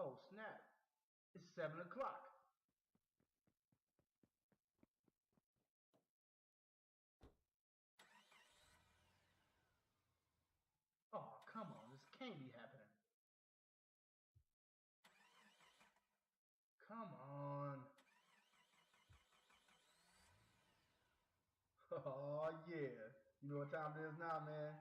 Oh, snap. It's 7 o'clock. Oh, come on. This can't be happening. Come on. Oh, yeah. You know what time it is now, man?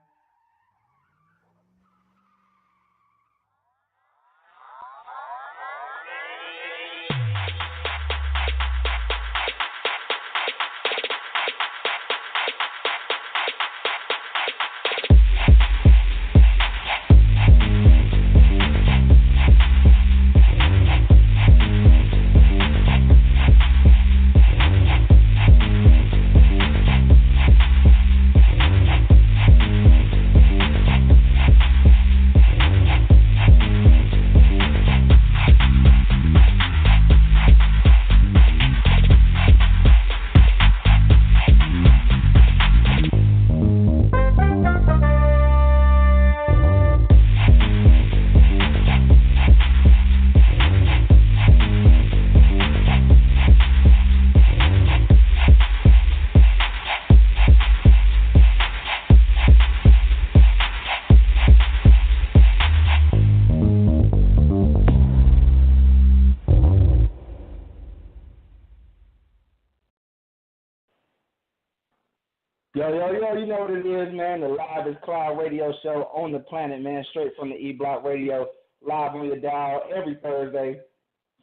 Yo, you know what it is, man. The Live is Cloud radio show on the planet, man. Straight from the E-Block Radio, live on your dial every Thursday.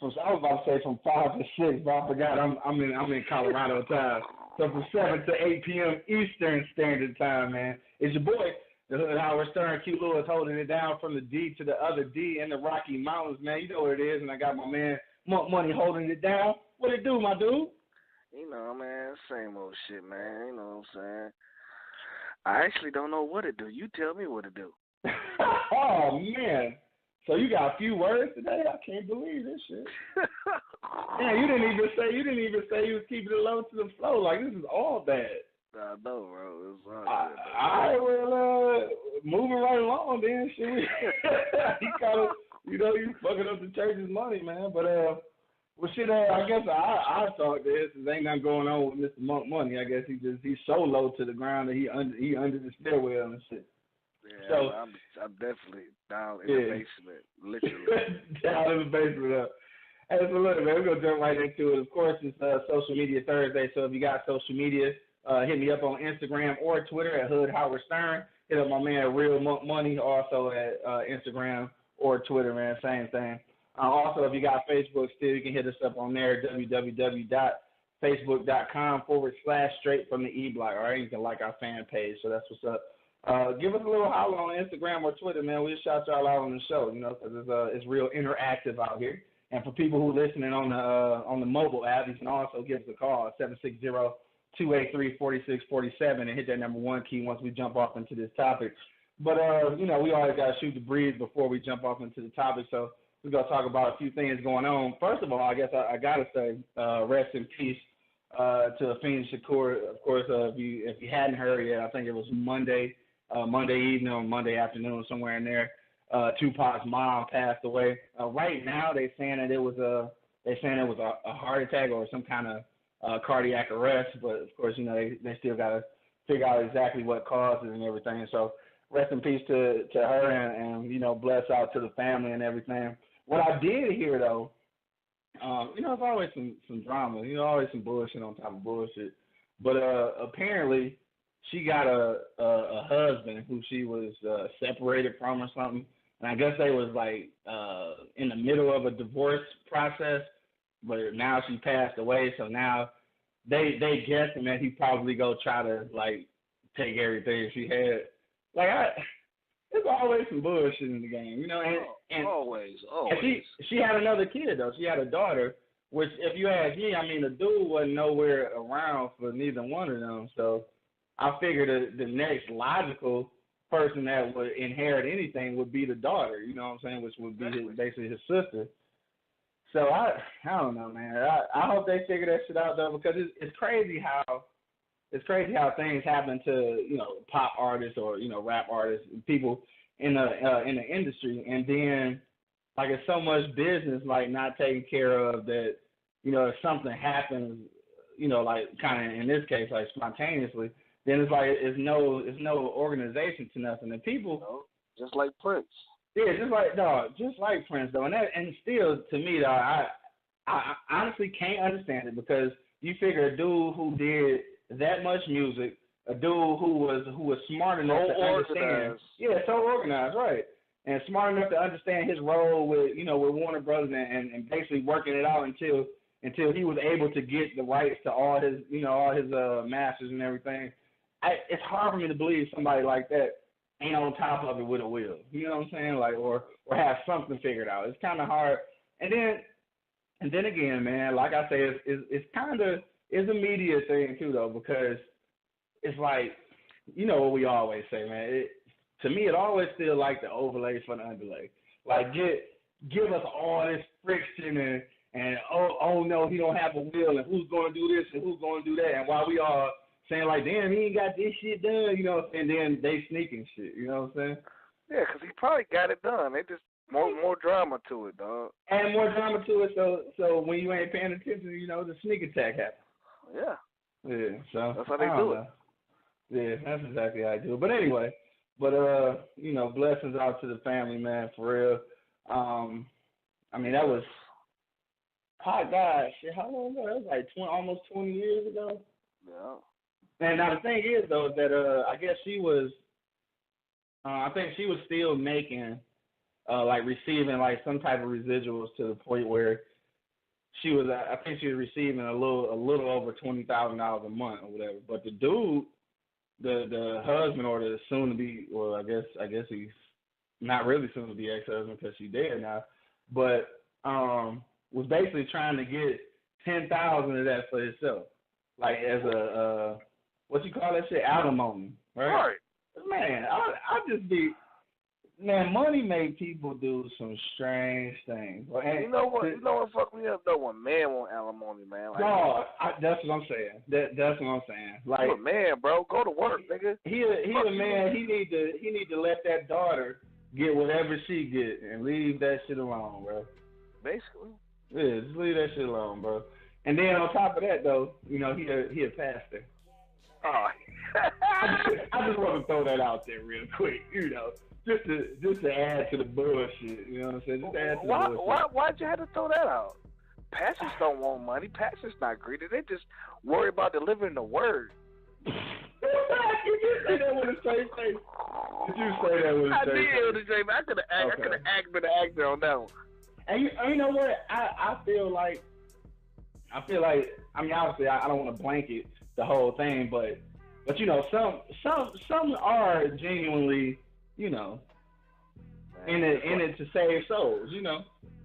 I was about to say from 5 to 6, but I forgot I'm in Colorado time. So from 7 to 8 p.m. Eastern Standard Time, man. It's your boy, the Hood Howard Stern, Q Lewis, holding it down from the D to the other D in the Rocky Mountains, man. You know what it is, and I got my man Monk Money holding it down. What it do, my dude? You know, man, same old shit, man. You know what I'm saying? I actually don't know what to do. You tell me what to do. Oh, man. So you got a few words today? I can't believe this shit. Man, you didn't even say you was keeping it low to the flow. Like, this is all bad. I know, bro. It's all good. I will moving right along then. Shit. He kind of, you fucking up the church's money, man. But well, shit. I guess I thought this. There ain't nothing going on with Mr. Monk Money. I guess he's so low to the ground that he under the stairwell and shit. Yeah, so I'm definitely down in the basement, literally. Down in the basement. Hey, so look, man, we're gonna jump right into it. Of course, it's Social Media Thursday. So if you got social media, hit me up on Instagram or Twitter at Hood Howard Stern. Hit up my man Real Monk Money also at Instagram or Twitter, man. Same thing. Also, if you got Facebook still, you can hit us up on there, www.facebook.com/straight from the E-Block. All right, you can like our fan page, so that's what's up. Give us a little holler on Instagram or Twitter, man. We'll shout y'all out on the show, because it's real interactive out here. And for people who are listening on the mobile app, you can also give us a call at 760-283-4647 and hit that number 1 key once we jump off into this topic. But, we always got to shoot the breeze before we jump off into the topic. So we're going to talk about a few things going on. First of all, I guess I got to say rest in peace to Afeni Shakur. Of course, if you hadn't heard yet, I think it was Monday evening or Monday afternoon, somewhere in there. Tupac's mom passed away. Right now, they're saying that it was a heart attack or some kind of cardiac arrest. But of course, they still got to figure out exactly what caused it and everything. So rest in peace to her and bless out to the family and everything. What I did hear though, it's always some drama. Always some bullshit on top of bullshit. But apparently, she got a husband who she was separated from or something. And I guess they was like in the middle of a divorce process, but now she passed away. So now they guessing that he probably go try to like take everything she had. There's always some bullshit in the game, And always. And she had another kid though. She had a daughter, which if you ask me, the dude wasn't nowhere around for neither one of them. So I figured the next logical person that would inherit anything would be the daughter, which would be basically his sister. So I don't know, man. I hope they figure that shit out though, because it's crazy how things happen to pop artists or rap artists, people in the industry, and then like it's so much business like not taken care of that, you know, if something happens, you know, like kind of in this case like spontaneously, then it's like it's no organization to nothing. And people, just like Prince. yeah, just like Prince though, and still to me though, I honestly can't understand it because you figure a dude who did that much music, a dude who was smart enough to understand, yeah, so organized, right, and smart enough to understand his role with with Warner Brothers and basically working it out until he was able to get the rights to all his masters and everything. It's hard for me to believe somebody like that ain't on top of it with a will. You know what I'm saying? Like or have something figured out. It's kind of hard. And then again, man, like I say, it's kind of it's a media thing too though, because it's like, you know what we always say, man. To me, it always feel like the overlay for the underlay. Like give us all this friction and oh no, he don't have a will, and who's going to do this and who's going to do that, and while we all saying like, damn, he ain't got this shit done, you know, and then they sneaking shit, you know what I'm saying? Yeah, because he probably got it done. They just more drama to it, dog. And more drama to it, so when you ain't paying attention, you know, the sneak attack happens. Yeah. Yeah, so that's how they do it. Yeah, that's exactly how I do it. But anyway, you know, blessings out to the family, man, for real. I mean, that was, oh God, shit, how long ago? That was like almost 20 years ago. Yeah. And now the thing is though that I guess she was, I think she was still making, like receiving like some type of residuals to the point where she was, I think she was receiving a little over $20,000 a month or whatever. But the dude, the husband or the soon to be, well, I guess he's not really soon to be ex-husband because she's dead now, but was basically trying to get $10,000 of that for himself, like as a what you call that shit, alimony, right? Right. Man, I just be, man, money make people do some strange things. And you know what fuck me up though? When man want alimony, man. Like, no, that's what I'm saying. That's what I'm saying. Like, you a man, bro. Go to work, nigga. He a man. He need to let that daughter get whatever she get and leave that shit alone, bro. Basically. Yeah, just leave that shit alone, bro. And then on top of that, though, you know, he a pastor. Oh. I just want to throw that out there real quick, you know, just to add to the bullshit. You know what I'm saying? Just to add to the bullshit. Why'd you have to throw that out? Pastors don't want money. Pastors not greedy. They just worry about delivering the word. Did you say that with a straight face? Did you say that with a straight face? I did with a straight face. I could have been an actor on that one. And you know what? I feel like, I mean, obviously, I don't want to blanket the whole thing, but you know, some are genuinely, you know, in it to save souls, you know.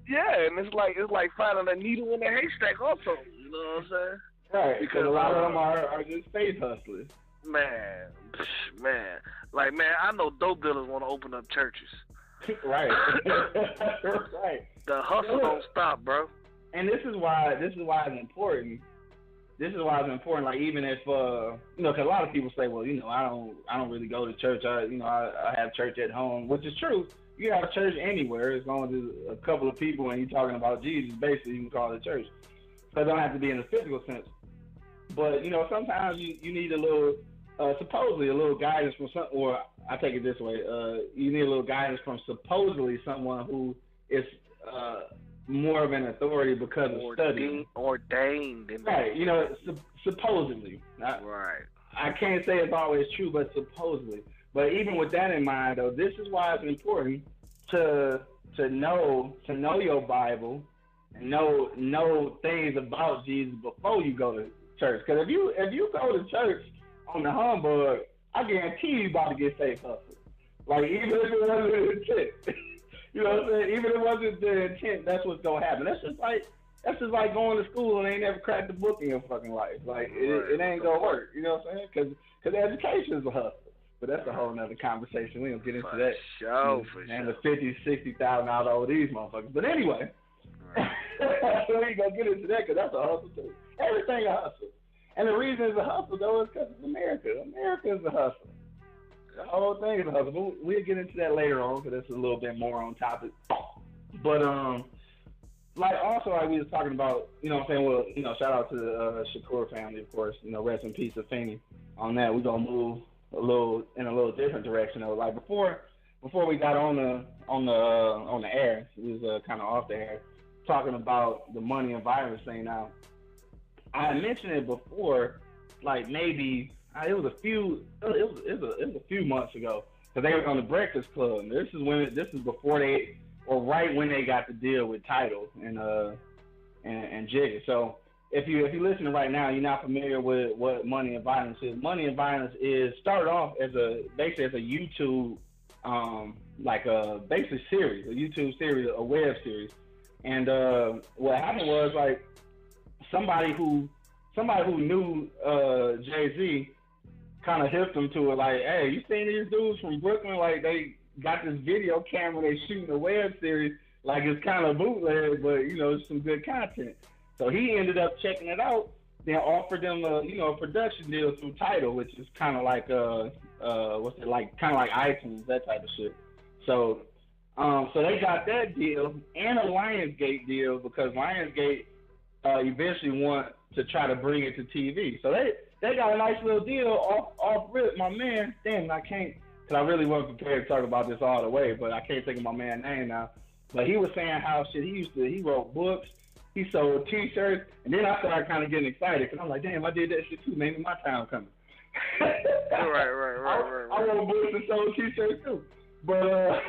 Yeah, and it's like finding a needle in a haystack, also. You know what I'm saying? Right, because a lot of them are just faith hustlers. Man, like man, I know dope dealers want to open up churches. Right, right. The hustle don't stop, bro. And this is why it's important. Like even if you know, because a lot of people say, well, you know, I don't really go to church. I have church at home, which is true. You have church anywhere as long as there's a couple of people and you're talking about Jesus. Basically, you can call it church. So it don't have to be in a physical sense. But you know, sometimes you need a little, supposedly a little guidance from some, or I take it this way, you need a little guidance from supposedly someone who is more of an authority because of study. Ordained. Right, you know, supposedly. Right. I can't say it's always true, but supposedly. But even with that in mind, though, this is why it's important to know your Bible and know things about Jesus before you go to church. Because if you go to church on the humbug, I guarantee you about to get safe hustled. Like even if it wasn't the intent, you know what I'm saying? Even if it wasn't the intent, that's what's gonna happen. That's just like going to school and ain't never cracked the book in your fucking life. Like it ain't gonna work. You know what I'm saying? Because education is a hustle. But that's a whole nother conversation. We don't get into that. For and the $50,000-$60,000 over these motherfuckers. But anyway, we ain't gonna get into that because that's a hustle too. Everything a hustle. And the reason it's a hustle though is because it's America. America is a hustle. The whole thing is a hustle. But we'll get into that later on because that's a little bit more on topic. But like also like we was talking about, you know what I'm saying, well, shout out to the Shakur family, of course, rest in peace Afeni. On that, we're gonna move a little different direction though. Like before we got on the air, we was kinda off the air, talking about the money and violence thing. Now I had mentioned it before, like maybe it was a few months ago, because they were on the Breakfast Club. And this is before they, or right when they got the deal with Tidal and Jigga. So if you listening right now, you're not familiar with what Money and Violence is. Money and Violence is started off as basically as a YouTube like a basic series, a YouTube series, a web series. And what happened was like somebody who knew Jay-Z kind of hipped him to it, like, hey, you seen these dudes from Brooklyn? Like, they got this video camera, they shooting a web series, like it's kind of bootleg, but it's some good content. So he ended up checking it out, then offered them a production deal through Tidal, which is kind of like kind of like iTunes, that type of shit. So so they got that deal and a Lionsgate deal, because Lionsgate eventually want to try to bring it to TV. So they got a nice little deal off rip. My man, damn, I can't, because I really wasn't prepared to talk about this all the way, but I can't think of my man's name now. But he was saying how shit he wrote books, he sold T-shirts, and then I started kind of getting excited, because I'm like, damn, I did that shit too. Maybe my time coming. Right. I wrote books and sold T-shirts too. But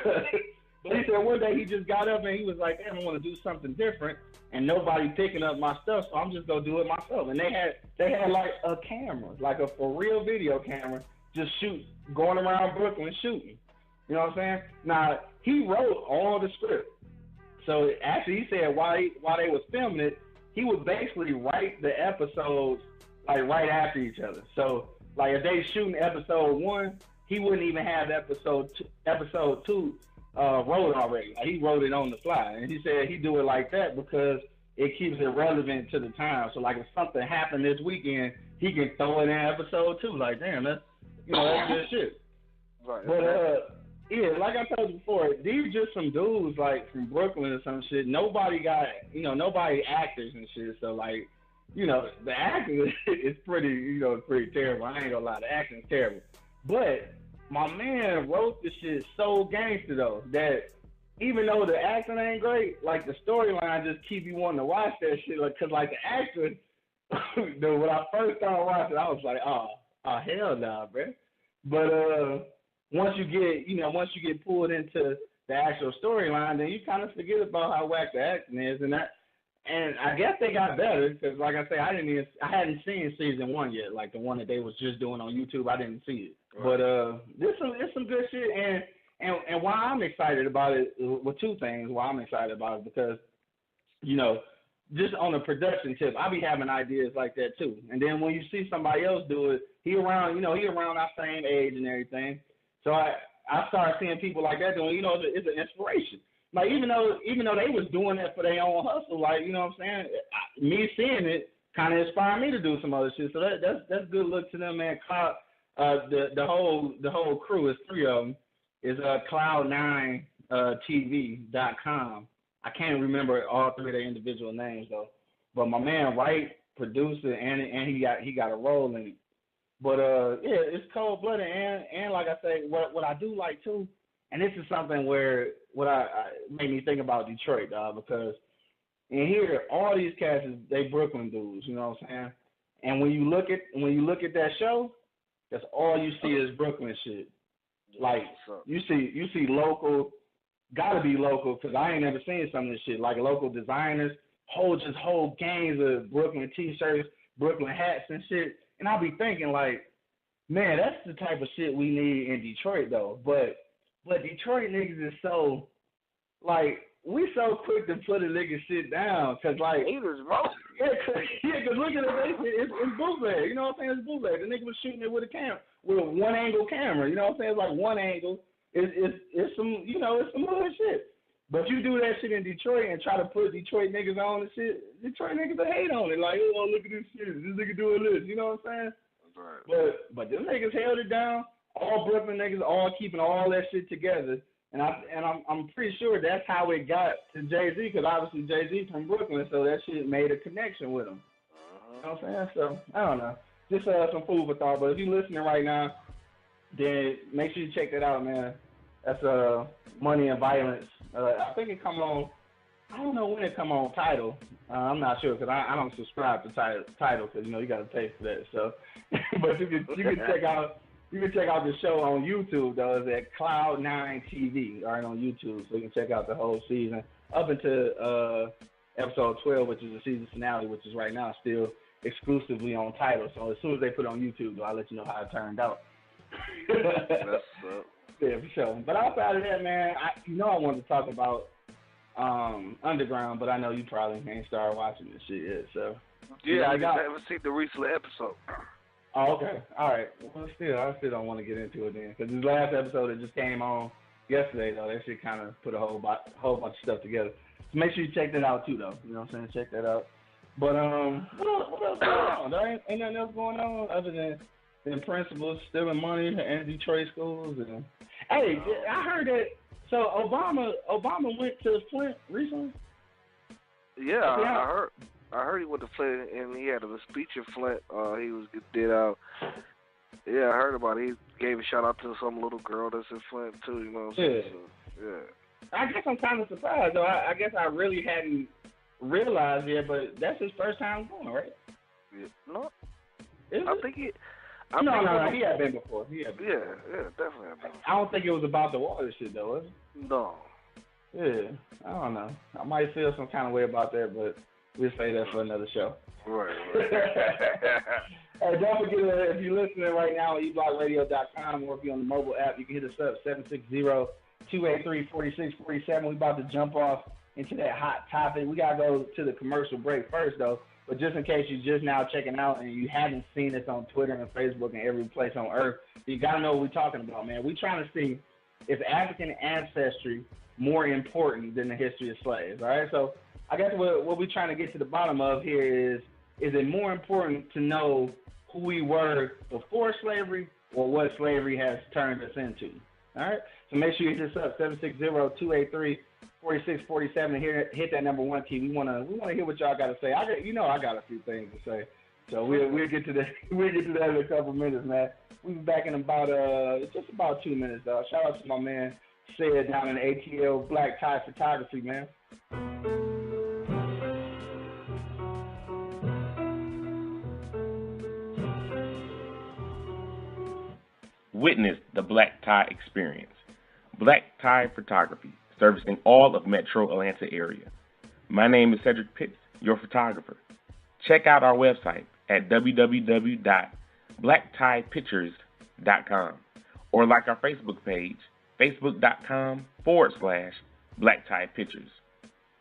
but he said one day he just got up and he was like, damn, I want to do something different, and nobody picking up my stuff, so I'm just gonna do it myself. And they had like a camera, like a for real video camera, just going around Brooklyn shooting. You know what I'm saying? Now he wrote all the script. So actually, he said while they was filming it, he would basically write the episodes like right after each other. So like if they shooting episode 1, he wouldn't even have episode 2 wrote already. Like, he wrote it on the fly, and he said he do it like that because it keeps it relevant to the time. So like if something happened this weekend, he can throw it in episode 2. Like, damn, that's good shit. Right. But yeah, like I told you before, these are just some dudes like from Brooklyn or some shit. Nobody actors and shit. So like, the acting is pretty terrible. I ain't gonna lie, the acting is terrible. But my man wrote this shit so gangster though, that even though the acting ain't great, like the storyline just keep you wanting to watch that shit. Like, cause like the actor, dude, when I first started watching, I was like, oh hell nah, bro. But once you get pulled into the actual storyline, then you kind of forget about how whack the acting is, and I guess they got better, because like I say, I hadn't seen season 1 yet, like the one that they was just doing on YouTube. I didn't see it, right. But there's some good shit, and why I'm excited about it, well, two things why I'm excited about it, because just on the production tip, I be having ideas like that too, and then when you see somebody else do it, he around our same age and everything. So I started seeing people like that doing, it's an inspiration. Like, even though they was doing that for their own hustle, like, you know what I'm saying? Me seeing it kind of inspired me to do some other shit. So that's good look to them, man. The whole crew is 3 of them. Is cloud9tv.com. I can't remember all 3 of their individual names though. But my man, write, producer, and he got a role in it. But yeah, it's cold blooded, and like I say, what I do like too, and this is something where I made me think about Detroit, dog, because in here all these cats they Brooklyn dudes, you know what I'm saying? And when you look at that show, that's all you see is Brooklyn shit. Like you see local, gotta be local, because I ain't never seen some of this shit. Like local designers, whole gangs of Brooklyn t-shirts, Brooklyn hats and shit. And I'll be thinking like, man, that's the type of shit we need in Detroit though. But Detroit niggas is so, like, we so quick to put a nigga shit down, cause like, haters, bro. Yeah, cause look at it, it's bootleg. You know what I'm saying? It's bootleg. The nigga was shooting it with a one angle camera. You know what I'm saying? It's like one angle. It's some, it's some other shit. But you do that shit in Detroit and try to put Detroit niggas on and shit, Detroit niggas will hate on it. Like, oh, look at this shit. This nigga doing this. You know what I'm saying? Right. But them niggas held it down. All Brooklyn niggas all keeping all that shit together. And I'm pretty sure that's how it got to Jay-Z, because obviously Jay-Z from Brooklyn, so that shit made a connection with him. You know what I'm saying? So I don't know. Just some food for thought. But if you're listening right now, then make sure you check that out, man. That's Money and Violence. I think it come on. I don't know when it come on Tidal. I'm not sure because I don't subscribe to Tidal because you got to pay for that. So, but you can check out the show on YouTube though. It's at Cloud9 TV, all right, on YouTube. So you can check out the whole season up into episode 12, which is the season finale, which is right now still exclusively on Tidal. So as soon as they put it on YouTube, though, I'll let you know how it turned out. That's yeah, for sure. But outside of that, man, I wanted to talk about Underground, but I know you probably ain't started watching this shit yet. So yeah, I haven't seen the recent episode. Oh, okay. All right. Well, I still don't want to get into it then, because this last episode that just came on yesterday, though, that shit kind of put a whole bunch of stuff together. So make sure you check that out too, though. You know what I'm saying? Check that out. But what else going on? There ain't nothing else going on other than principals stealing money in Detroit schools. And hey, I heard that. So Obama went to Flint recently. Yeah, I heard he went to Flint and he had a speech in Flint. He did out. Yeah, I heard about it. He gave a shout out to some little girl that's in Flint too. You know what I'm saying? Yeah. So, yeah. I guess I'm kind of surprised though. I guess I really hadn't realized yet, but that's his first time going, right? Yeah. No. I think he. No, he had been before. Yeah, definitely had been. I don't think it was about the water shit though, was it? No. Yeah, I don't know. I might feel some kind of way about that, but we'll say that for another show. Right. Hey, don't forget, if you're listening right now on eblockradio.com, or if you're on the mobile app, you can hit us up, 760-283-4647. We're about to jump off into that hot topic. We got to go to the commercial break first, though. But just in case you're just now checking out and you haven't seen us on Twitter and Facebook and every place on earth, you got to know what we're talking about, man. We're trying to see if African ancestry more important than the history of slaves, all right? So I guess what we're trying to get to the bottom of here is it more important to know who we were before slavery or what slavery has turned us into, all right? So make sure you hit us up, 760-283-4647, and hit that number one key. We want to hear what y'all got to say. I got a few things to say, so we'll get to that. We'll get to that in a couple minutes, man. We'll be back in about 2 minutes, dog. Shout out to my man Sid down in ATL Black Tie Photography, man. Witness the Black Tie experience. Black Tie Photography, servicing all of Metro Atlanta area. My name is Cedric Pitts, your photographer. Check out our website at www.blacktiepictures.com or like our Facebook page, facebook.com/Black Tie Pictures.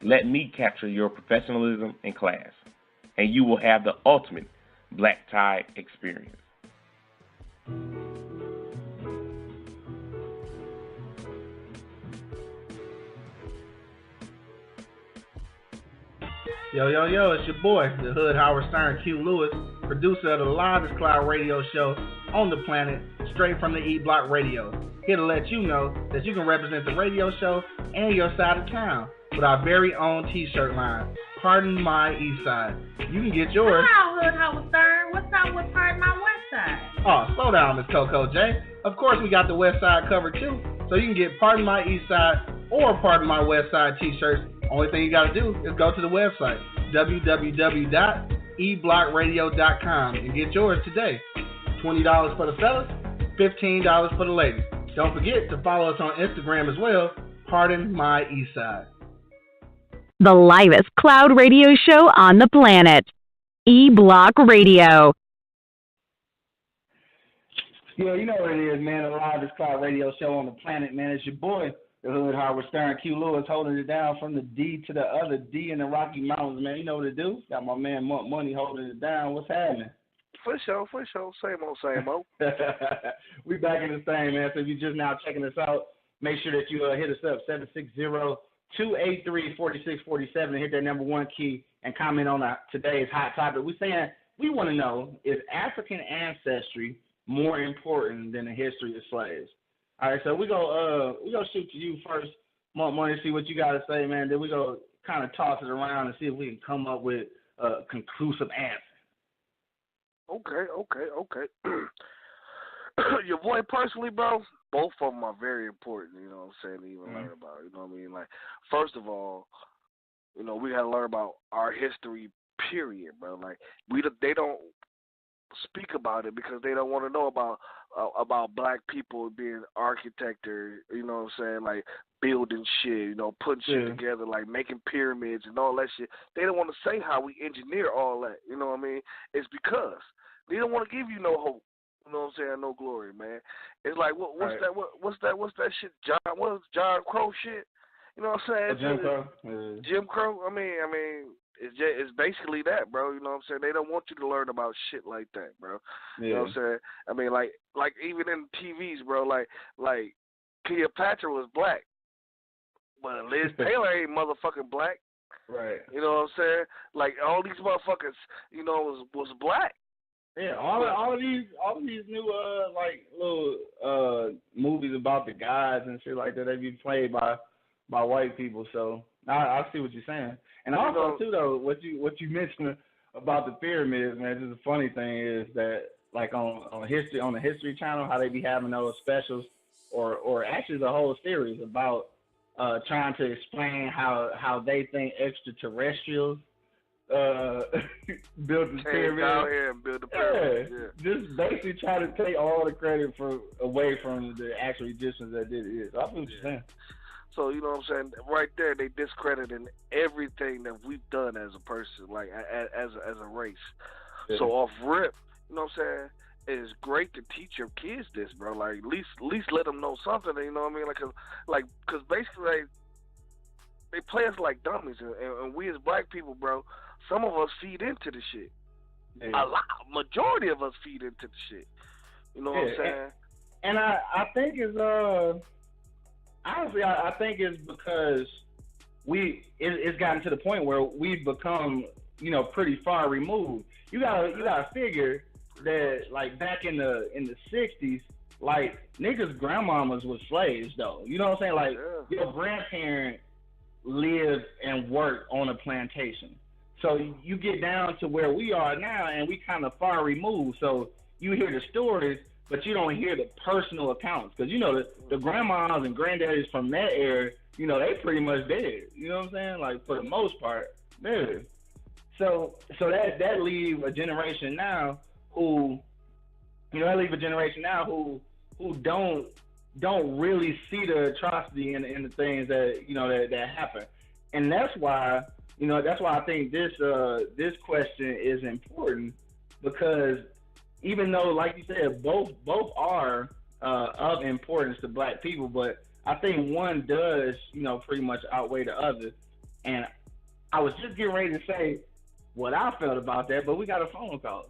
Let me capture your professionalism in class, and you will have the ultimate black tie experience. Yo, it's your boy, the Hood Howard Stern Q Lewis, producer of the livest cloud radio show on the planet, straight from the E Block Radio. Here to let you know that you can represent the radio show and your side of town with our very own t-shirt line, Pardon My East Side. You can get yours. Hello, Hood Howard Stern. What's up with Pardon My West Side? Oh, slow down, Miss Coco J. Of course, we got the West Side covered too, so you can get Pardon My East Side or Pardon My West Side t-shirts. Only thing you got to do is go to the website, www.eblockradio.com, and get yours today. $20 for the fellas, $15 for the ladies. Don't forget to follow us on Instagram as well, Pardon My Eastside. The livest cloud radio show on the planet, E-Block Radio. Yeah, you know what it is, man. The livest cloud radio show on the planet, man. It's your boy, the Hood Howard Stern Q Lewis, holding it down from the D to the other D in the Rocky Mountains, man. You know what to do. Got my man Money holding it down. What's happening? For sure. Same old. We back in the same, man. So if you're just now checking us out, make sure that you hit us up, 760-283-4647, and hit that number one key and comment on today's hot topic. We're saying we want to know, is African ancestry more important than the history of slaves? All right, so we go shoot to you first, Money, see what you got to say, man. Then we go kind of toss it around and see if we can come up with a conclusive answer. Okay. Your boy personally, bro, both of them are very important, you know what I'm saying, to even learn about, you know what I mean? Like, first of all, you know, we got to learn about our history, period, bro. Like, they don't speak about it because they don't want to know about black people being architect or, you know what I'm saying, like building shit, you know, putting shit together, like making pyramids and all that shit. They don't want to say how we engineer all that, you know what I mean? It's because they don't want to give you no hope. You know what I'm saying? No glory, man. It's like what's that shit? What's John Crow shit? You know what I'm saying? Jim Crow. Jim Crow. I mean, it's basically that, bro. You know what I'm saying? They don't want you to learn about shit like that, bro. Yeah. You know what I'm saying? I mean, like even in TVs, bro. Like Cleopatra was black, but Liz Taylor ain't motherfucking black. Right. You know what I'm saying? Like all these motherfuckers, you know, was black. Yeah, all of these new like little movies about the gods and shit like that, they be played by white people. So I see what you're saying. And also too though, what you mentioned about the pyramids, man, just the funny thing is that like on the History Channel, how they be having those specials or actually the whole series about trying to explain how they think extraterrestrials build the pyramid. Out here and build the pyramid. Yeah. Just basically try to take all the credit away from the actual Egyptians that did it. So I feel what you're saying. So you know what I'm saying? Right there, they discrediting everything that we've done as a person, like as a race. Yeah. So off rip, you know what I'm saying? It's great to teach your kids this, bro. Like at least let them know something. You know what I mean? Cause basically they play us like dummies, and we as black people, bro. Some of us feed into the shit. Yeah. Majority of us feed into the shit. You know what I'm saying? And I think it's honestly I think it's because it's gotten to the point where we've become, you know, pretty far removed. You gotta figure that like back in the 60s, like niggas' grandmamas was slaves though. You know what I'm saying? Like your grandparent lived and worked on a plantation. So you get down to where we are now, and we kind of far removed. So you hear the stories, but you don't hear the personal accounts. Because, you know, the grandmas and granddaddies from that era, you know, they pretty much dead. You know what I'm saying? Like, for the most part, dead. So that leave a generation now who don't really see the atrocity in the things that, you know, that happen. And that's why I think this question is important, because even though, like you said, both are of importance to black people, but I think one does, you know, pretty much outweigh the other. And I was just getting ready to say what I felt about that, but we got a phone call.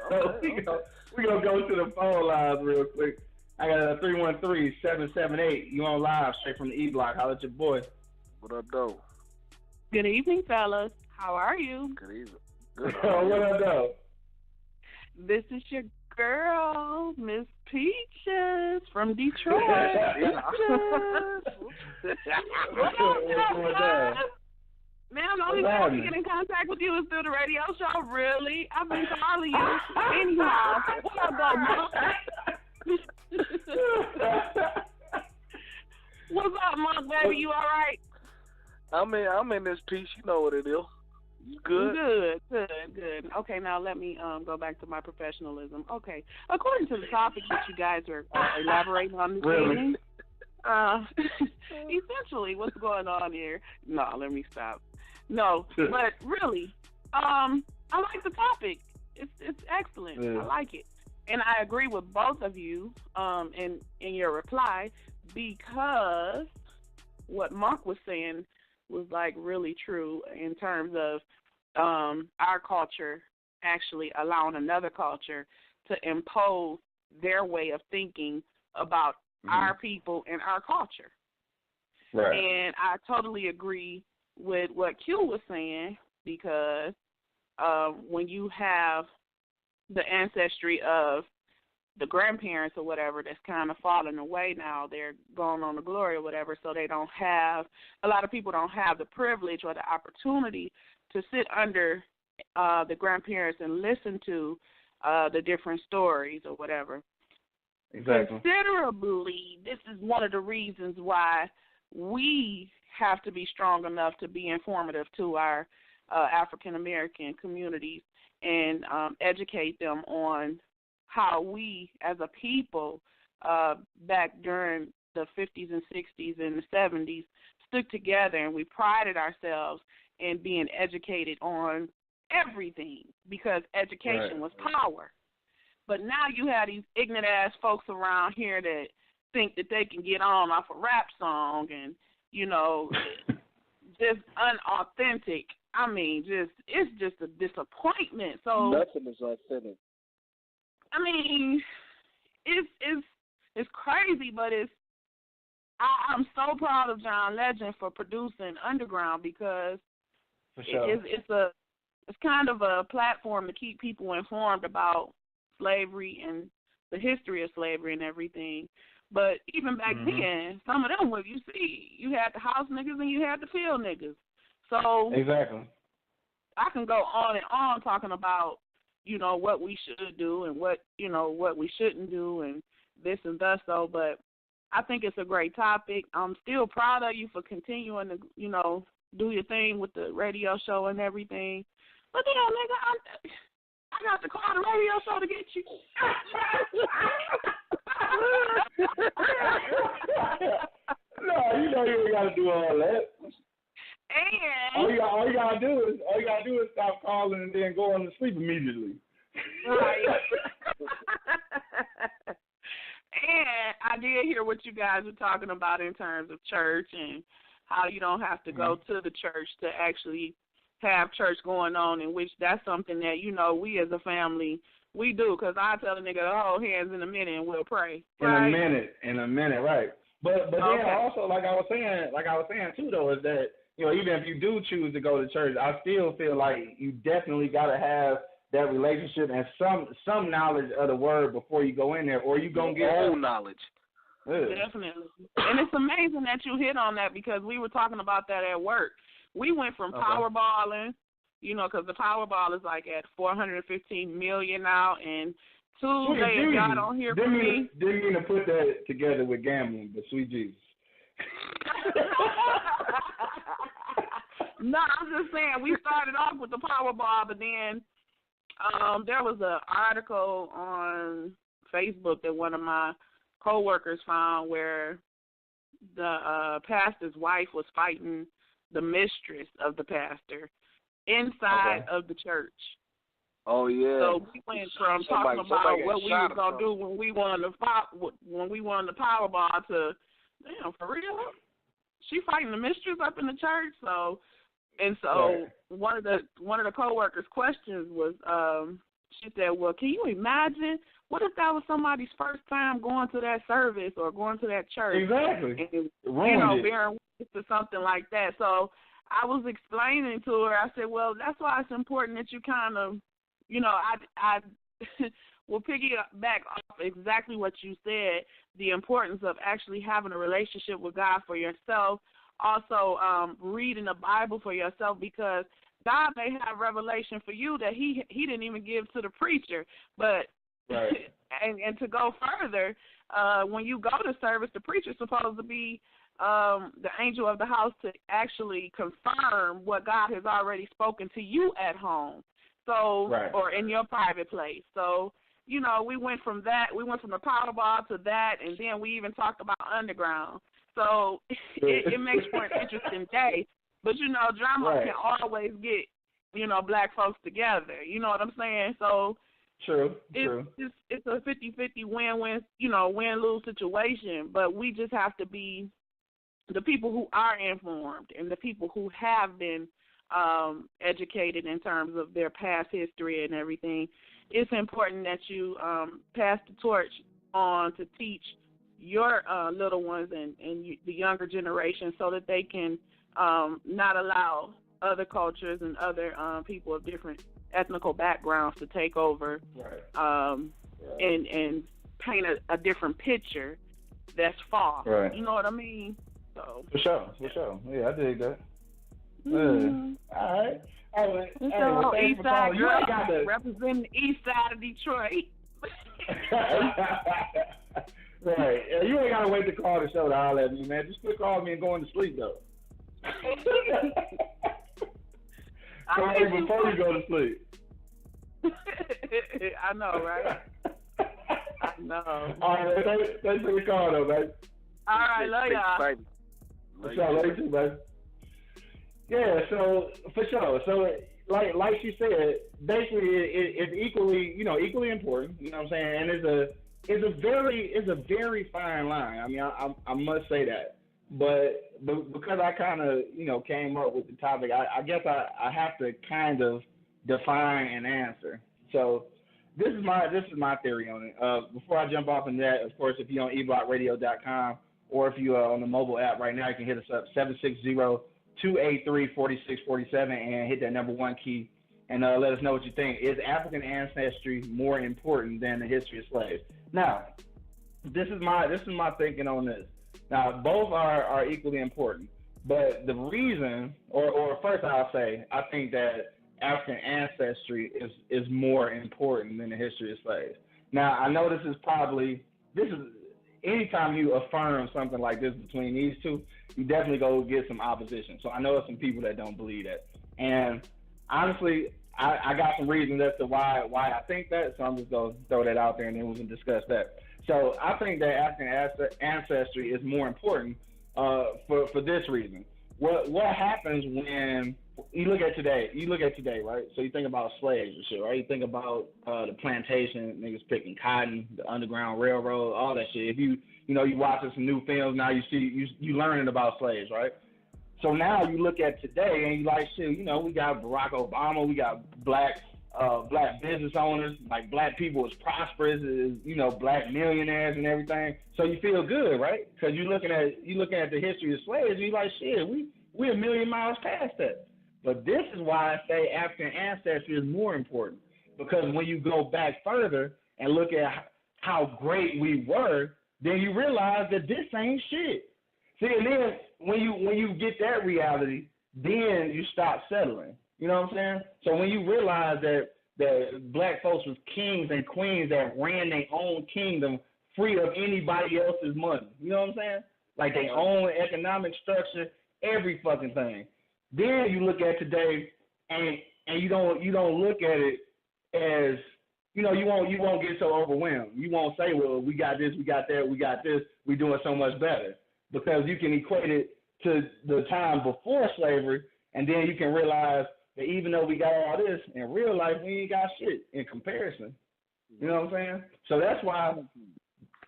So we're going to go to the phone lines real quick. I got a 313-778. You on live straight from the E Block. Holla at your boy. What up, though? Good evening, fellas. How are you? Good evening. Good. What up, though? This is your girl, Miss Peaches from Detroit. What's up, man, the only way I can get in contact with you is through the radio show, really. I've been calling you. Anyhow, what up, Mom? What's up, Monk, baby? You all right? I'm in this piece. You know what it is. You good? Good. Okay, now let me go back to my professionalism. Okay, according to the topic that you guys are elaborating on this evening, essentially what's going on here. No, let me stop. No, but really, I like the topic. It's excellent. Yeah. I like it. And I agree with both of you in your reply, because what Mark was saying was like really true in terms of our culture actually allowing another culture to impose their way of thinking about our people and our culture. Right. And I totally agree with what Q was saying, because when you have the ancestry of the grandparents or whatever that's kind of falling away now. They're going on to glory or whatever, so they don't have, a lot of people don't have the privilege or the opportunity to sit under the grandparents and listen to the different stories or whatever. Exactly. Considerably, this is one of the reasons why we have to be strong enough to be informative to our African-American communities and educate them on how we as a people back during the 50s and 60s and the 70s stood together, and we prided ourselves in being educated on everything because education was power. But now you have these ignorant-ass folks around here that think that they can get on off a rap song and, you know, just unauthentic. I mean, it's just a disappointment. So nothing is authentic. I mean, it's crazy, but I'm so proud of John Legend for producing Underground because for sure. it's kind of a platform to keep people informed about slavery and the history of slavery and everything. But even back then, some of them, what you see, you had the house niggas and you had the field niggas. So exactly, I can go on and on talking about, you know, what we should do and what we shouldn't do and this and that. So, but I think it's a great topic. I'm still proud of you for continuing to, you know, do your thing with the radio show and everything. But damn, nigga, I got to call the radio show to get you. No, you know you ain't got to do all that. And all you gotta do is stop calling and then go on to sleep immediately. Right. And I did hear what you guys were talking about in terms of church and how you don't have to go to the church to actually have church going on, in which that's something that, you know, we as a family, we do, because I tell a nigga to hold hands in a minute and we'll pray. Right? In a minute, right. But then also, like I was saying too, though, is that, you know, even if you do choose to go to church, I still feel like you definitely got to have that relationship and some knowledge of the word before you go in there, or you going to get own knowledge. Yeah. Definitely. And it's amazing that you hit on that because we were talking about that at work. We went from Powerballing, you know, because the Powerball is like at $415 million now, and Tuesday, if y'all don't hear from me. Didn't mean to put that together with gambling, but sweet Jesus. No, I'm just saying we started off with the Powerball, but then there was an article on Facebook that one of my coworkers found where the pastor's wife was fighting the mistress of the pastor inside of the church. Oh yeah. So we went from talking about what we was gonna do when we won the Powerball to, damn, for real? She fighting the mistress up in the church. So one of the coworkers' questions was, she said, well, can you imagine what if that was somebody's first time going to that service or going to that church? Exactly. And, you know, bearing witness to something like that. So I was explaining to her, I said, well, that's why it's important that you kind of, you know, I will piggyback off exactly what you said, the importance of actually having a relationship with God for yourself, also reading the Bible for yourself, because God may have revelation for you that he didn't even give to the preacher. But and to go further, when you go to service, the preacher's supposed to be the angel of the house to actually confirm what God has already spoken to you at home, so or in your private place. So, you know, we went from the Powerball to that, and then we even talked about Underground. So it makes for an interesting day. But, you know, drama can always get, you know, black folks together. You know what I'm saying? So it's a 50-50 win-win, you know, win-lose situation. But we just have to be the people who are informed and the people who have been educated in terms of their past history and everything. It's important that you pass the torch on to teach your little ones and the younger generation so that they can not allow other cultures and other people of different ethnical backgrounds to take over and paint a different picture that's false. Right. You know what I mean? So for sure. Yeah, I dig that. Mm-hmm. All right. Well, East Side you ain't got to representing the East Side of Detroit. Right. Yeah, you ain't gotta wait to call the show to holler at me, man. Just quit calling me and going to sleep though. Call me before you go to sleep. I know, right? I know. All right, thanks for the call though, man. All right, love y'all. For sure, love you too, man. Yeah, so for sure. So like she said, basically it's equally important. You know what I'm saying? And it's a very fine line. I mean, I must say that. But because I kind of came up with the topic, I guess I have to kind of define and answer. So this is my theory on it. Before I jump off on that, of course, if you're on eblockradio.com or if you are on the mobile app right now, you can hit us up 760-283-4647 and hit that number 1 key and let us know what you think. Is African ancestry more important than the history of slaves? Now, this is my thinking on this. Now, both are equally important, but the reason, or first I'll say, I think that African ancestry is more important than the history of slaves. Now, I know this is anytime you affirm something like this between these two, you definitely go get some opposition. So I know there's some people that don't believe that. And honestly, I got some reasons as to why I think that, so I'm just going to throw that out there and then we can discuss that. So I think that African ancestry is more important for this reason. What happens when you look at today, right? So you think about slaves and shit, right? You think about the plantation, niggas picking cotton, the Underground Railroad, all that shit. If you watching some new films now, you learning about slaves, right? So now you look at today and you like, shit, we got Barack Obama, we got black business owners, like black people is prosperous, black millionaires and everything. So you feel good, right? Because you looking at the history of slaves, and you like, shit, we're a million miles past that. But this is why I say African ancestry is more important, because when you go back further and look at how great we were, then you realize that this ain't shit. See, and then when you get that reality, then you stop settling. You know what I'm saying? So when you realize that black folks was kings and queens that ran their own kingdom free of anybody else's money, you know what I'm saying? Like their own economic structure, every fucking thing. Then you look at today and you don't look at it as, you won't get so overwhelmed. You won't say, well, we got this, we got that, we got this, we doing so much better. Because you can equate it to the time before slavery, and then you can realize that even though we got all this, in real life, we ain't got shit in comparison. You know what I'm saying? So that's why,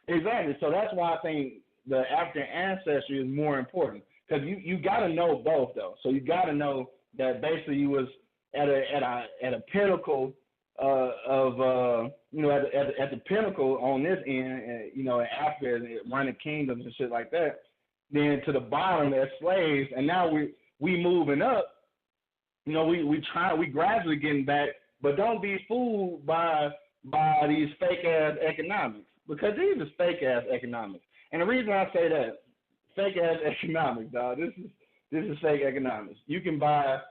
exactly. So that's why I think the African ancestry is more important, because you got to know both though. So you got to know that basically you was at a pinnacle at the pinnacle on this end, in Africa, running kingdoms and shit like that. Then to the bottom as slaves, and now we moving up. We gradually getting back, but don't be fooled by these fake ass economics, because these are fake ass economics. And the reason I say that, fake ass economics, dog, this is fake economics. You can buy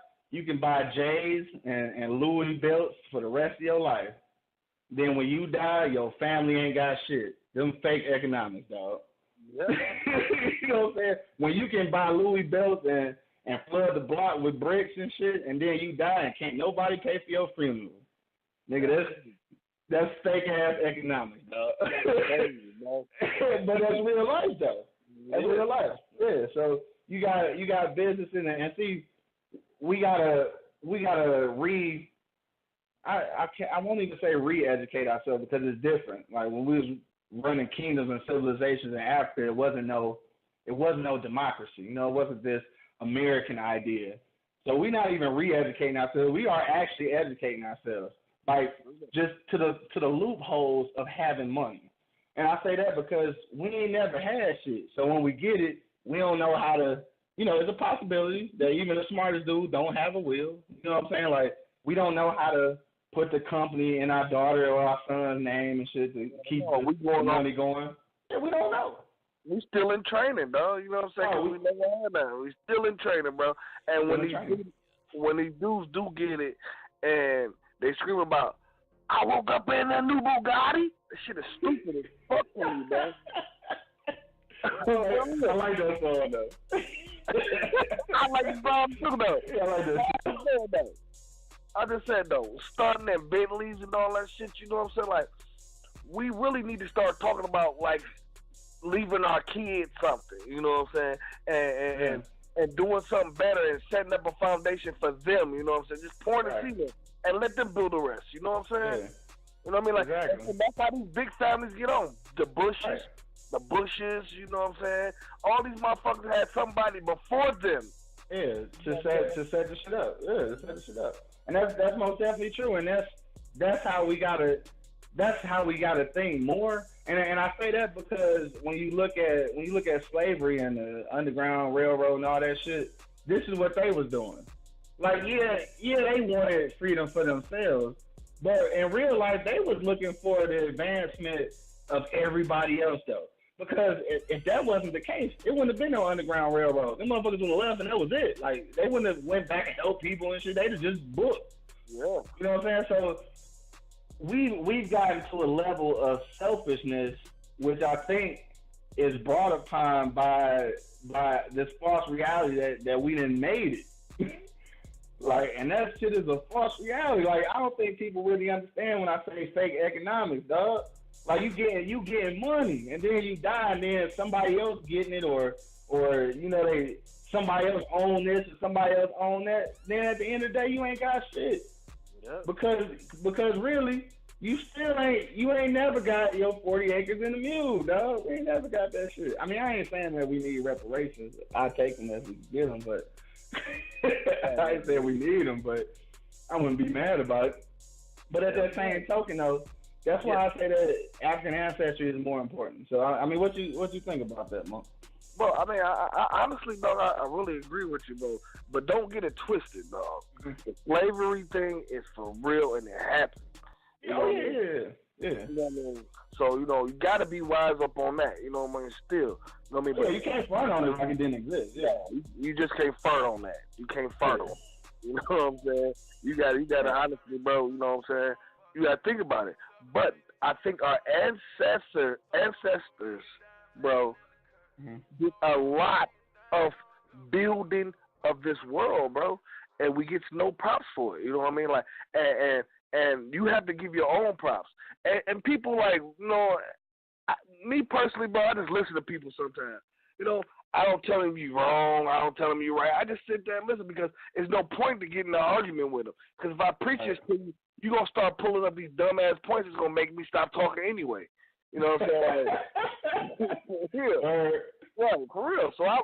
J's and Louis belts for the rest of your life. Then when you die, your family ain't got shit. Them fake economics, dog. Yeah. You know what I'm saying? When you can buy Louis belts and flood the block with bricks and shit, and then you die and can't nobody pay for your funeral. Nigga, that's fake ass economics, dog. But that's real life though. That's real life. Yeah. So you got business in there, and see, we gotta I won't even say re-educate ourselves, because it's different. Like when we was running kingdoms and civilizations in Africa, it wasn't no democracy. It wasn't this American idea. So we're not even re-educating ourselves. We are actually educating ourselves, like just to the loopholes of having money. And I say that because we ain't never had shit. So when we get it, we don't know how to. There's a possibility that even the smartest dude don't have a will. You know what I'm saying? Like we don't know how to put the company in our daughter or our son's name and shit to keep the money going. Yeah, we don't know. We still in training, dog. You know what I'm saying? We never had that. We still in training, bro. And when these dudes do get it, and they scream about, I woke up in a new Bugatti. That shit is stupid as fuck to me, man. I like that song though. I like the song too though. Yeah, I like that. I just said though, starting at Bentleys and all that shit. You know what I'm saying? Like, we really need to start talking about like leaving our kids something. You know what I'm saying? And doing something better and setting up a foundation for them. You know what I'm saying? Just pouring the seed in and let them build the rest. You know what I'm saying? Yeah. You know what I mean? Like, exactly. and that's how these big families get on. The Bushes, you know what I'm saying? All these motherfuckers had somebody before them. Yeah, to set the shit up. Yeah, to set the shit up. And that's most definitely true. And that's how we gotta think more. And I say that because when you look at slavery and the Underground Railroad and all that shit, this is what they was doing. Like, yeah, they wanted freedom for themselves, but in real life, they was looking for the advancement of everybody else, though. Because if that wasn't the case, it wouldn't have been no Underground Railroad. Them motherfuckers would have left, and that was it. Like, they wouldn't have went back and helped people and shit. They'd have just booked. Yeah. You know what I'm saying? So we've gotten to a level of selfishness, which I think is brought upon by this false reality that we done made it. Like, and that shit is a false reality. Like, I don't think people really understand when I say fake economics, dog. Like, you getting money, and then you die, and then somebody else getting it, or you know, somebody else own this, or somebody else own that. Then at the end of the day, you ain't got shit. Yep. Because really, you ain't never got your 40 acres and a mule, dog. We ain't never got that shit. I mean, I ain't saying that we need reparations. I take them as we get them, but I ain't saying we need them, but I wouldn't be mad about it. But at that same token, though, that's why I say that African ancestry is more important. So, I mean, what you think about that, Mo? Bro, I mean, I honestly, dog, I really agree with you, bro. But don't get it twisted, dog. The slavery thing is for real, and it happened. You know what I mean? Yeah. You know what I mean? So, you know, you got to be wise up on that. You know what I mean? Still. You know what I mean? But you can't front on it like it didn't exist. Yeah. You just can't fart on that. You can't fart on it. You know what I'm saying? You got to honestly, bro, you know what I'm saying? You got to think about it. But I think our ancestors, bro, did a lot of building of this world, bro, and we get no props for it. You know what I mean? Like, and you have to give your own props. And people, like, you know, me personally, bro, I just listen to people sometimes. You know, I don't tell them you're wrong. I don't tell them you're right. I just sit there and listen because there's no point to get in an argument with them. Because if I preach this to you, you're going to start pulling up these dumbass points. It's going to make me stop talking anyway. You know what I'm saying? Yeah. Right, for real. So I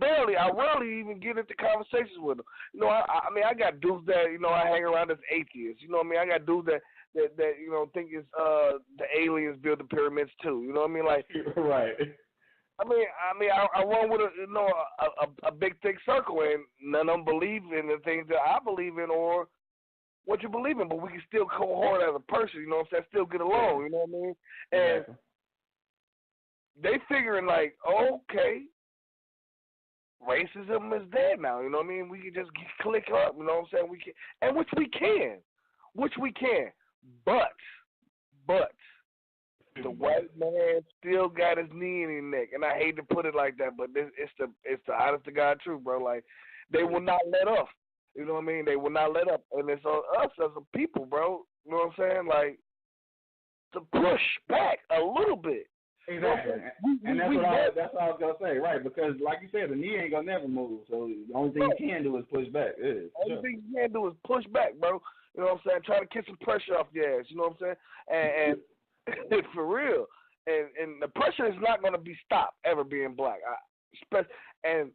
rarely even get into conversations with them. You know, I mean, I got dudes that, you know, I hang around as atheists. You know what I mean? I got dudes that you know, think it's the aliens built the pyramids too. You know what I mean? Like, right. I run with a big thick circle, and none of them believe in the things that I believe in or what you believe in, but we can still cohort as a person. You know what I'm saying? Still get along. You know what I mean? And they figuring like, okay, racism is there now. You know what I mean? We can just click up. You know what I'm saying? We can, and which we can. But the white man still got his knee in his neck, and I hate to put it like that, but it's the honest to God truth, bro. Like, they will not let up. You know what I mean? They will not let up, and it's on us as a people, bro. You know what I'm saying? Like, to push back a little bit. Exactly. And that's what I was gonna say, right? Because like you said, the knee ain't gonna never move. So the only thing you can do is push back. The only thing you can do is push back, bro. You know what I'm saying? Try to kick some pressure off your ass. You know what I'm saying? And for real. And the pressure is not gonna be stopped ever being black. And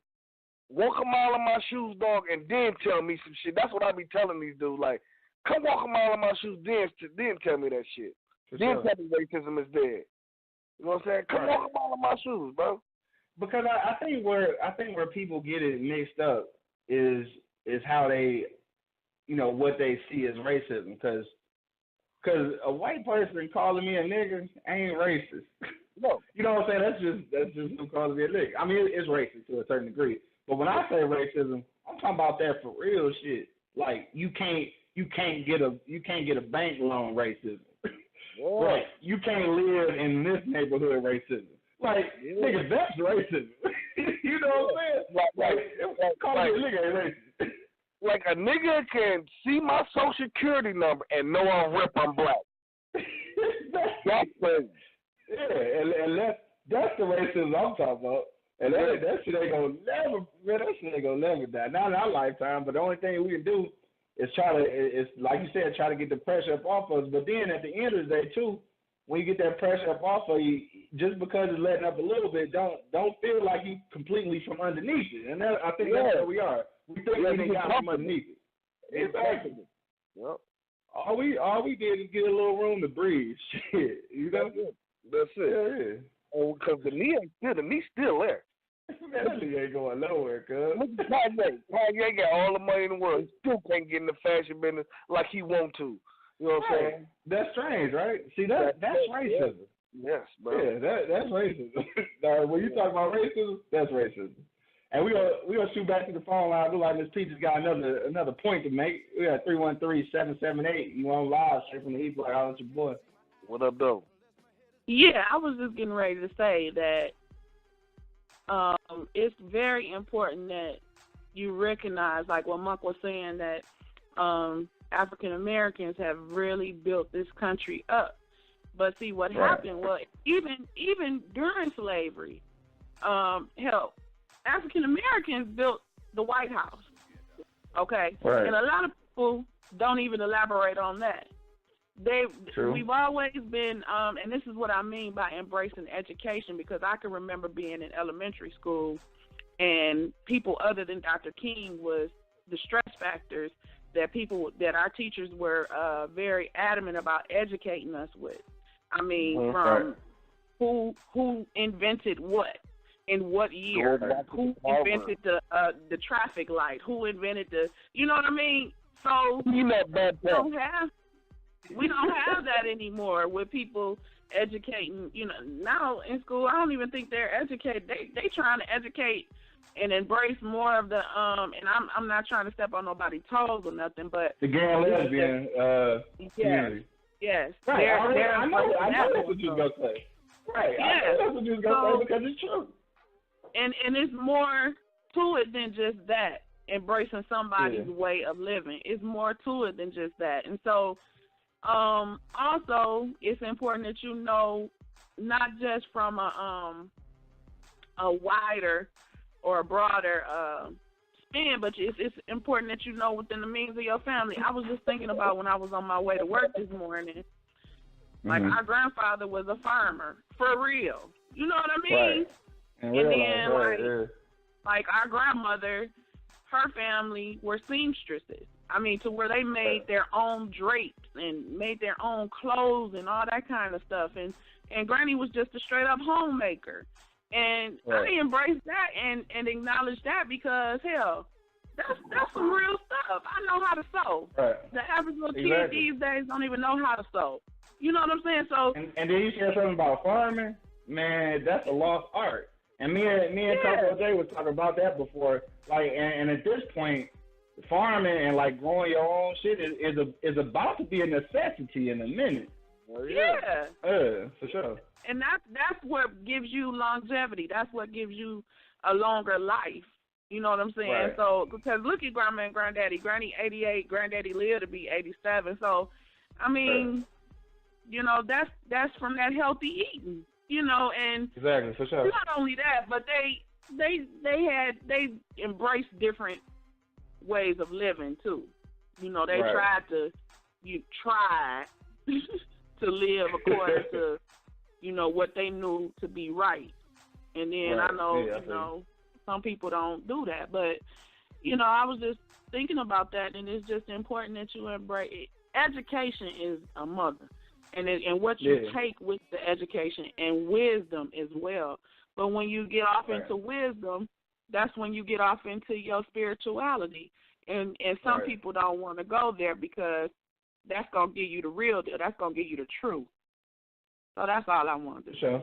walk a mile in my shoes, dog, and then tell me some shit. That's what I be telling these dudes. Like, come walk a mile in my shoes, then tell me that shit. Then tell me racism is dead. You know what I'm saying? Come walk a mile in my shoes, bro. Because I think where people get it mixed up is how they, you know, what they see as racism. Because Because a white person calling me a nigga ain't racist. No. You know what I'm saying? That's just them calling me a nigga. I mean, it's racist to a certain degree. But when I say racism, I'm talking about that for real shit. Like you can't get a bank loan racism. Right. You can't live in this neighborhood racism. Like, nigga, that's racism. You know what I'm saying? Like calling me a nigga ain't racist. Like a nigga can see my social security number and know I'm black. That's crazy. Yeah, and that's the racism I'm talking about. And that shit ain't gonna never, man, that shit ain't gonna never die. Not in our lifetime, but the only thing we can do is it's like you said, try to get the pressure up off us. But then at the end of the day, too, when you get that pressure up off of you, just because it's letting up a little bit, don't feel like you completely from underneath it. And I think that's where we are. We think we ain't got from underneath it. Exactly. Yep. All we did is get a little room to breathe. Shit, you know. That's it. Yeah. Because the knee still there. That shit ain't going nowhere, cuz. Look at Kanye. Kanye got all the money in the world. He still can't get in the fashion business like he want to. You know what I'm saying? That's strange, right? See, that's racism. Yes, bro. Yeah, that's racism. Now, when you talk about racism, that's racism. And we gonna shoot back to the phone line. Look like Miss Peach has got another point to make. We got 313-778. You on live straight from the East Block. Holla at your boy. What up, though? Yeah, I was just getting ready to say that it's very important that you recognize, like what Monk was saying, that African Americans have really built this country up. But see, what happened was even during slavery, hell, African Americans built the White House. Okay, and a lot of people don't even elaborate on that. We've always been, and this is what I mean by embracing education, because I can remember being in elementary school and people other than Dr. King was the stress factors that our teachers were very adamant about educating us with. I mean, from who invented what in what year, who invented the traffic light, who invented you know what I mean? So we don't have that anymore with people educating. You know, now in school, I don't even think they're educated. They trying to educate and embrace more of the and I'm not trying to step on nobody's toes or nothing, but the gay and lesbian community. Yes. Right. I know that's what you're gonna say. Right. Yeah. I know that's what you're gonna say because it's true. And it's more to it than just that. Embracing somebody's way of living. It's more to it than just that. And so also, it's important that you know, not just from a wider or a broader span, but it's important that you know within the means of your family. I was just thinking about when I was on my way to work this morning, like our grandfather was a farmer, for real. You know what I mean? Right. And then, like our grandmother, her family were seamstresses. I mean, to where they made their own drapes and made their own clothes and all that kind of stuff. And Granny was just a straight up homemaker. And I embrace that and acknowledge that because, hell, that's some real stuff. I know how to sew. Right. The average little kid these days don't even know how to sew. You know what I'm saying? So. And then you said something about farming. Man, that's a lost art. And me and Coco J was talking about that before. Like, and at this point, farming and like growing your own shit is about to be a necessity in a minute. Yeah. For sure. And that's what gives you longevity. That's what gives you a longer life. You know what I'm saying? Right. So, because look at Grandma and Granddaddy. Granny 88, Granddaddy lived to be 87. So, I mean, you know, that's from that healthy eating. You know, and exactly, for sure. Not only that, but they embraced different ways of living too. You know, they tried to live according to, you know, what they knew to be right. And then I know, you know, some people don't do that. But, you know, I was just thinking about that, and it's just important that you embrace it. Education is a mother. And what you take with the education and wisdom as well. But when you get off into wisdom, that's when you get off into your spirituality. And some people don't want to go there because that's gonna give you the real deal. That's gonna give you the truth. So that's all I wanted to say. Sure.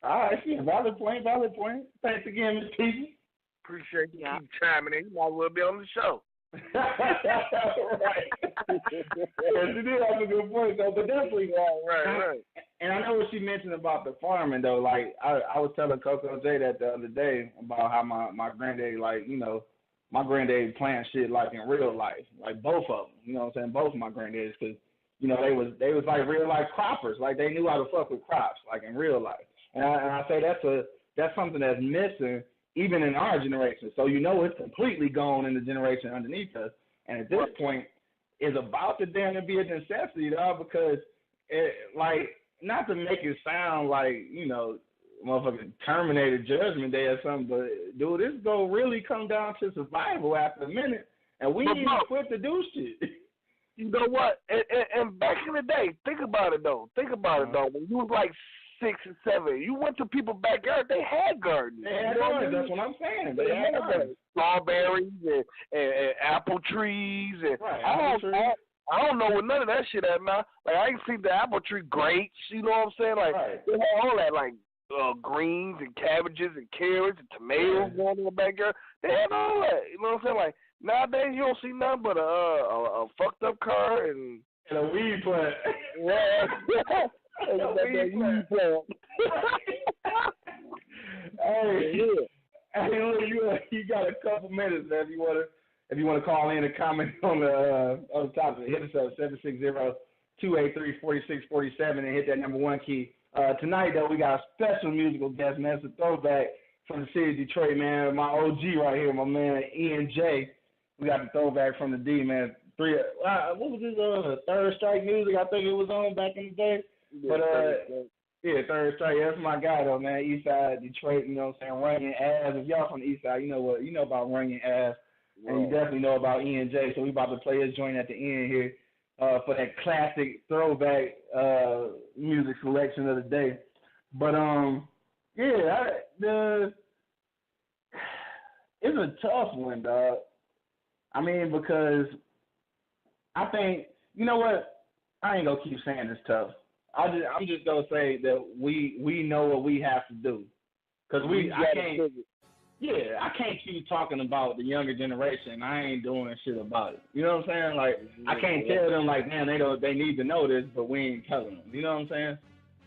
All right, yeah, valid point. Thanks again, Ms. Peasy. Appreciate you keep chiming in. You might well be on the show. Right. Yes, you did have a good point, though, but definitely. Right. And I know what she mentioned about the farming, though. Like, I was telling Coco J that the other day about how my granddaddy, like, you know, my granddaddy plant shit, like, in real life. Like, both of them. You know what I'm saying? Both of my granddaddies, because, you know, they was like real life croppers. Like, they knew how to fuck with crops, like, in real life. And I say that's something that's missing even in our generation. So you know it's completely gone in the generation underneath us. And at this point, it's about to damn near be a necessity, dog, because it, like, not to make it sound like, you know, motherfucking Terminator Judgment Day or something, but dude, this go really come down to survival after a minute, and we need to quit to do shit. You know what? And back in the day, think about it though. When you was like 6 and 7, you went to people's backyard. They had gardens. They had gardens. That's what I'm saying. They had gardens. Strawberries and apple trees and I don't know what none of that shit at now. Like I ain't seen the apple tree grapes. You know what I'm saying? Like they had all that, like greens and cabbages and carrots and tomatoes going in the backyard. They had all that. You know what I'm saying? Like nowadays you don't see nothing but a fucked up car and a weed plant. Hey, look, you got a couple minutes, man. If you want to call in and comment on the topic, hit us up 760-283-4647 and hit that number 1 key. Tonight though, we got a special musical guest, man. It's a throwback from the city of Detroit, man. My OG right here, my man Ian J. We got the throwback from the D, man. What was his Third Strike music? I think it was on back in the day. But Third Strike, that's my guy though, man. East Side Detroit, you know what I'm saying? Running ass. If y'all from the East Side, you know about running ass, and you definitely know about Ian J. So we about to play his joint at the end here for that classic throwback music selection of the day. But it's a tough one, dog. I mean, because I think, you know what? I ain't gonna keep saying it's tough. I'm just gonna say that we know what we have to do, cause I can't keep talking about the younger generation. I ain't doing shit about it. You know what I'm saying? Like I can't tell them like, man, they need to know this, but we ain't telling them. You know what I'm saying?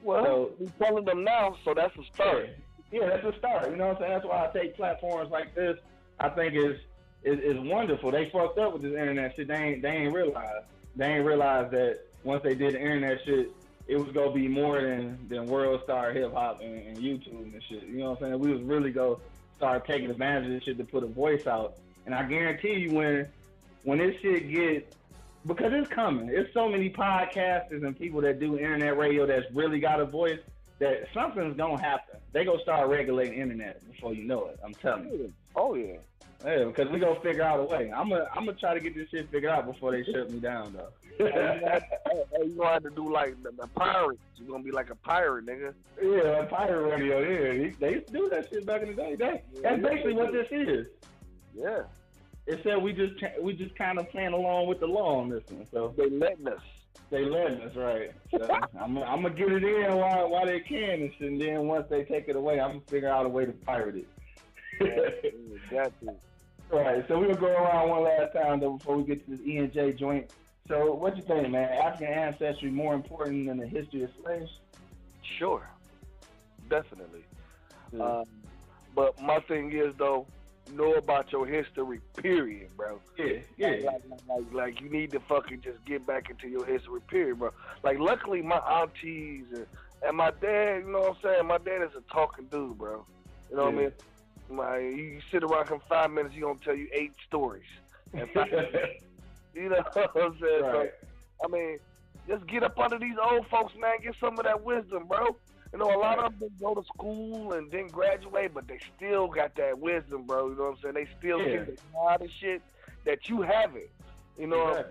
Well, we're telling them now, so that's a start. Yeah, that's a start. You know what I'm saying? That's why I take platforms like this. I think is wonderful. They fucked up with this internet shit. They ain't realized. They ain't realized that once they did the internet shit, it was gonna be more than World Star Hip Hop and YouTube and shit. You know what I'm saying? We was really gonna start taking advantage of this shit to put a voice out. And I guarantee you when this shit gets, because it's coming. There's so many podcasters and people that do internet radio that's really got a voice that something's gonna happen. They gonna start regulating internet before you know it. I'm telling you. Oh yeah. Yeah, because we gonna figure out a way. I'm gonna try to get this shit figured out before they shut me down, though. You gonna have to do like the pirates. You're gonna be like a pirate, nigga. Yeah, a pirate radio. Yeah, they used to do that shit back in the day. That's basically what this is. Yeah. It said we just kind of playing along with the law on this one. So they letting us. They letting us, right? So I'm gonna get it in while they can, and then once they take it away, I'm gonna figure out a way to pirate it. Exactly. Right, so we're going to go around one last time, though, before we get to this E&J joint. So what you think, man? African ancestry more important than the history of slaves? Sure. Definitely. But my thing is, though, know about your history, period, bro. Yeah. Like you need to fucking just get back into your history, period, bro. Like, luckily, my aunties and my dad, you know what I'm saying? My dad is a talking dude, bro. You know what I mean? You sit around for 5 minutes, he's going to tell you 8 stories. And you know what I'm saying? Right. So, I mean, just get up under these old folks, man. Get some of that wisdom, bro. You know, a lot of them go to school and didn't graduate, but they still got that wisdom, bro. You know what I'm saying? They still get a lot of shit that you haven't. You know,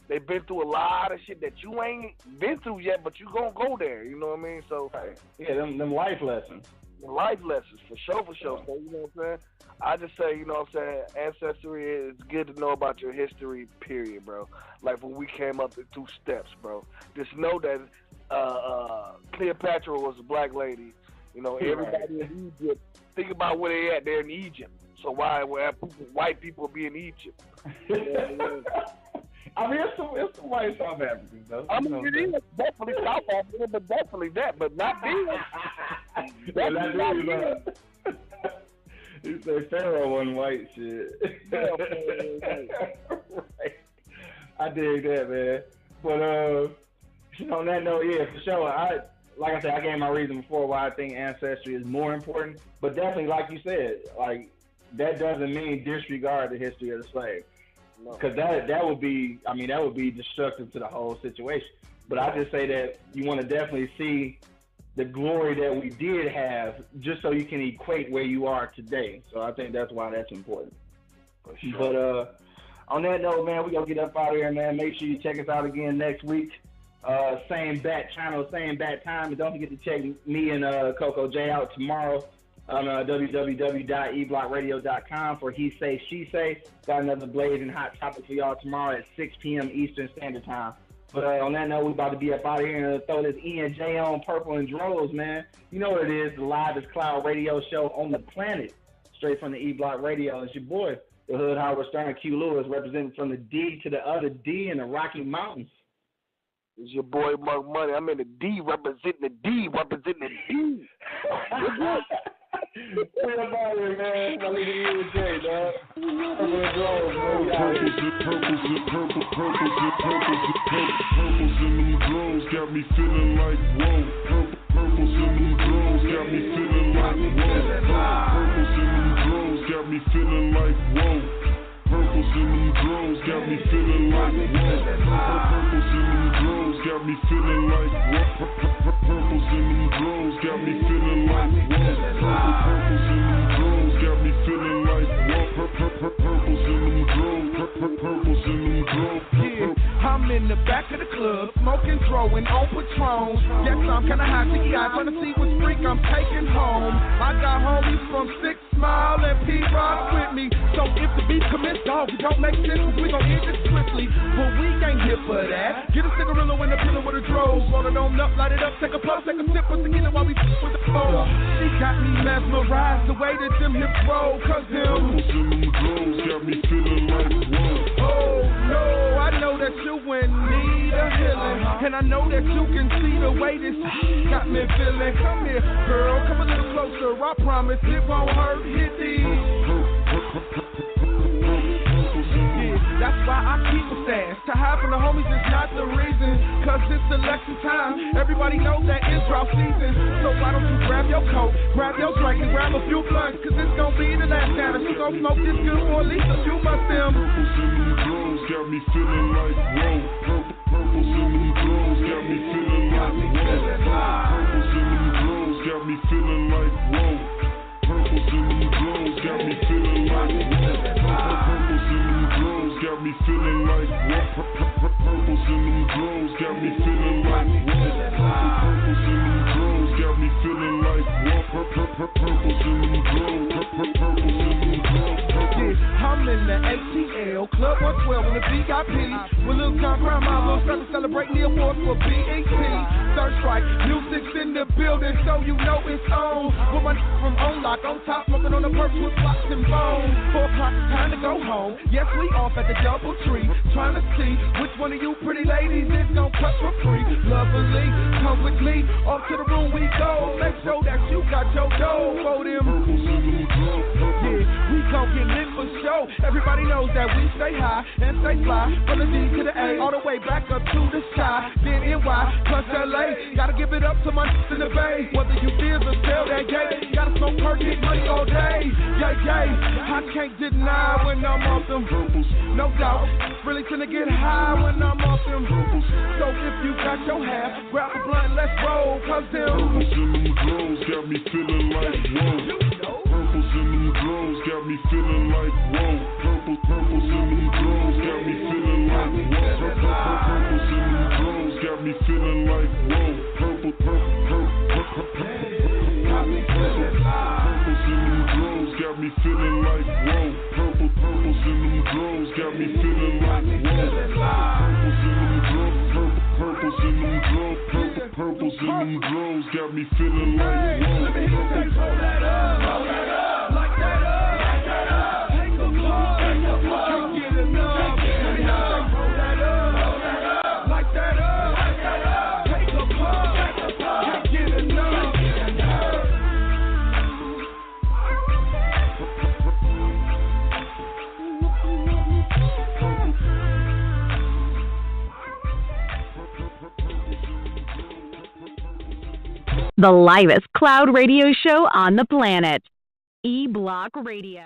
they've been through a lot of shit that you ain't been through yet, but you going to go there. You know what I mean? So, yeah, them life lessons. Life lessons, for sure. So, you know what I'm saying? I just say, you know what I'm saying, Ancestry is good to know about your history, period, bro. Like when we came up the 2 steps, bro. Just know that Cleopatra was a black lady. You know, everybody in Egypt, think about where they at. They're in Egypt. So why would white people be in Egypt? I mean, it's some white South Africans, though. I mean, it is definitely South Africa, but definitely that, but not this. That's not this. You say Pharaoh wasn't white shit. Right. I dig that, man. But on that note, yeah, for sure. Like I said, I gave my reason before why I think Ancestry is more important. But definitely, like you said, like that doesn't mean disregard the history of the slave, because that would be destructive to the whole situation. But I just say that you want to definitely see the glory that we did have, just so you can equate where you are today. So I think that's why that's important. For sure. But on that note, man, we gonna get up out of here, man. Make sure you check us out again next week. Same bat channel, same bat time, and don't forget to check me and Coco J out tomorrow on www.eblockradio.com for He Say, She Say. Got another blazing hot topic for y'all tomorrow at 6 p.m. Eastern Standard Time. But on that note, we about to be up out of here and throw this E and J on Purple and Droves, man. You know what it is, the livest cloud radio show on the planet, straight from the E-Block Radio. It's your boy, the Hood Howard Stern Q Lewis, representing from the D to the other D in the Rocky Mountains. It's your boy Monk Money. I'm in the D, representing the D, representing the D. We're about here, man. I leave the E and J, dog. Purples in them drones got me feeling like whoa. Purples in them drones got me feeling like whoa. Purples in them drones got me feeling like whoa. Purples in them drones got me feeling like whoa. Purples in them drones got me feeling like whoa. Purples in them drones got me feeling like whoa. Purples in them drones got me feeling like whoa. Purples in them drones. Purples in them drones. I'm in the back of the club, smoking, throwing on Patron. Yes, I'm kinda high, sticky eyes, trying to see which freak I'm taking home. I got homies from 6 Mile and P-Rock with me. So if the beat commits, dog, it don't make sense, we gon' end it swiftly. But we ain't here for that. Get a cigarillo in the pillow with a drove. Roll it on up, light it up, take a puff, take a sip with tequila while we with the phone. She got me mesmerized the way that them hips roll, cause them purples in them drones got me feeling like whoa. Oh no, I know that you in need of healing, and I know that you can see the way this got me feeling. Come here, girl, come a little closer. I promise it won't hurt. Hit these. Yeah, that's why I keep a stash. To hide from the homies is not the reason, cause it's election time. Everybody knows that it's drought season. So why don't you grab your coat, grab your drink, and grab a few blunts, cause it's gonna be the last time that you gon' smoke this good for at least a few months. Them purples in them drones got me feeling like whoa. Purples in them drones got me feeling like whoa. Purples in them drones got me feeling like whoa. Purples in them drones got me feeling like whoa. Purples in them drones got me feeling like whoa. Purples in them drones got me feeling like whoa. Purples in them drones got me feeling like whoa. Purples in them drones. Purples in them drones. I'm in the ATL, Club 112 in the VIP. With Lil Con Grandma, Lil Stella celebrating the awards for BET. Third strike, music's in the building, so you know it's on. With my from on lock, on top, smoking on the perch with blocks and bones. 4 o'clock, it's time to go home. Yes, we off at the Double Tree, trying to see which one of you pretty ladies is gon' cut for free. Lovely, come with me, off to the room we go. Make sure that you got your dough for them. Yeah, we gon' get lit for show. Everybody knows that we stay high and stay fly. From the D to the A, all the way back up to the sky. Then NY plus LA. Gotta give it up to my in the Bay. Whether you feel or sell that gate, gotta smoke perk, get money all day. Yeah, yeah. I can't deny when I'm off them purples. No doubt, really finna get high when I'm off them purples. So if you got your half, grab a blunt, let's roll. Cause them purples in them drones got me feeling like whoa. Purples in them drones got me feeling like whoa. Purples in them drones got me feeling like whoa. Purples in them drones got me feeling like whoa. Purples in them drones got got me feeling like whoa. Purples in them drawers got me feeling like whoa. Purples in them drawers, purples in them drawers got me feeling like whoa. Let me hear you say roll that up, like that up, take a pause, can't get enough. Let me hear you say roll that up, like that up, take a pause, can't get enough. The livest cloud radio show on the planet. E-Block Radio.